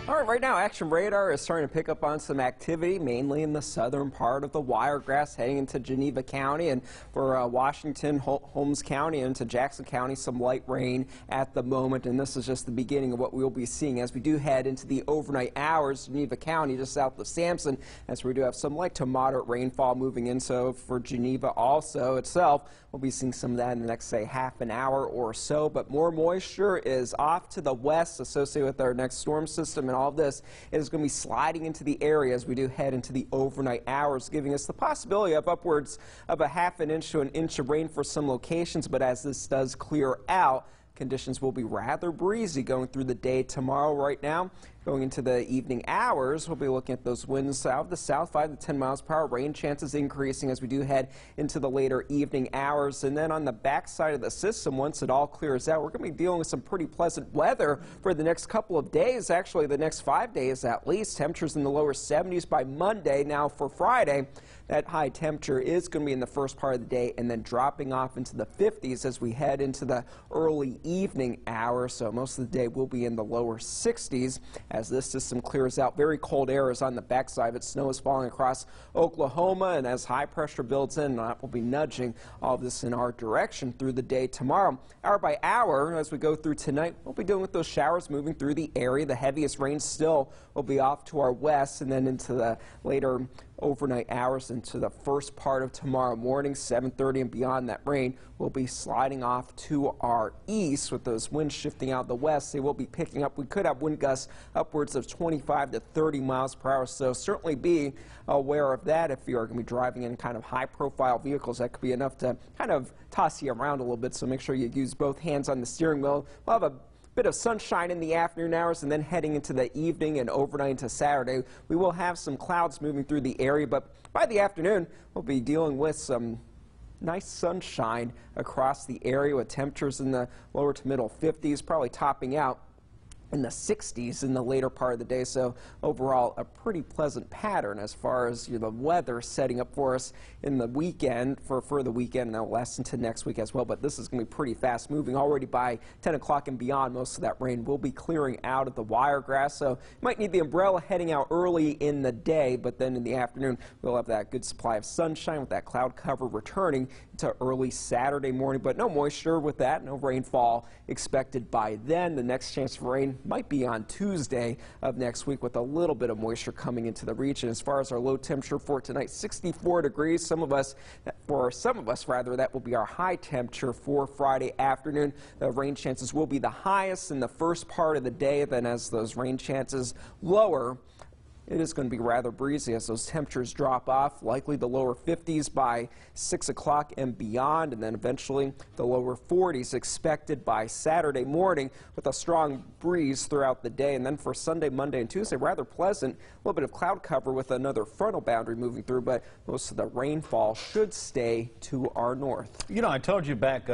All right, right now, Action Radar is starting to pick up on some activity, mainly in the southern part of the Wiregrass, heading into Geneva County, and for Washington, Holmes County, and into Jackson County, some light rain at the moment. And this is just the beginning of what we'll be seeing as we do head into the overnight hours. Geneva County, just south of Sampson, as we do have some light to moderate rainfall moving in. So for Geneva also itself, we'll be seeing some of that in the next, say, half an hour or so. But more moisture is off to the west associated with our next storm system, and all of this is going to be sliding into the area as we do head into the overnight hours, giving us the possibility of upwards of a half an inch to an inch of rain for some locations. But as this does clear out, conditions will be rather breezy going through the day tomorrow. Right now, going into the evening hours, we'll be looking at those winds out of the south, 5 to 10 miles per hour. Rain chances increasing as we do head into the later evening hours. And then on the backside of the system, once it all clears out, we're going to be dealing with some pretty pleasant weather for the next couple of days, actually the next 5 days at least. Temperatures in the lower 70s by Monday. Now for Friday, that high temperature is going to be in the first part of the day and then dropping off into the 50s as we head into the early evening hours. So most of the day will be in the lower 60s as this system clears out. Very cold air is on the backside of it. Snow is falling across Oklahoma, and as high pressure builds in, that will be nudging all of this in our direction through the day tomorrow. Hour by hour, as we go through tonight, we'll be dealing with those showers moving through the area. The heaviest rain still will be off to our west and then into the later overnight hours into the first part of tomorrow morning. 7:30 and beyond, that rain will be sliding off to our east with those winds shifting out the west. They will be picking up. We could have wind gusts upwards of 25 to 30 miles per hour, so certainly be aware of that. If you are going to be driving in kind of high profile vehicles, that could be enough to kind of toss you around a little bit, so make sure you use both hands on the steering wheel. We'll have a bit of sunshine in the afternoon hours, and then heading into the evening and overnight into Saturday, we will have some clouds moving through the area, but by the afternoon, we'll be dealing with some nice sunshine across the area with temperatures in the lower to middle 50s, probably topping out in the 60s in the later part of the day. So overall, a pretty pleasant pattern as far as the weather setting up for us in the weekend, for the weekend, and that'll last into next week as well. But this is going to be pretty fast moving. Already by 10 o'clock and beyond, most of that rain will be clearing out of the Wiregrass. So you might need the umbrella heading out early in the day, but then in the afternoon, we'll have that good supply of sunshine with that cloud cover returning to early Saturday morning. But no moisture with that, no rainfall expected by then. The next chance for rain might be on Tuesday of next week with a little bit of moisture coming into the region. As far as our low temperature for tonight, 64 degrees. For some of us, that will be our high temperature for Friday afternoon. The rain chances will be the highest in the first part of the day. Then as those rain chances lower, it is going to be rather breezy as those temperatures drop off, likely the lower 50s by 6 o'clock and beyond, and then eventually the lower 40s expected by Saturday morning with a strong breeze throughout the day. And then for Sunday, Monday, and Tuesday, rather pleasant. A little bit of cloud cover with another frontal boundary moving through, but most of the rainfall should stay to our north. You know, I told you back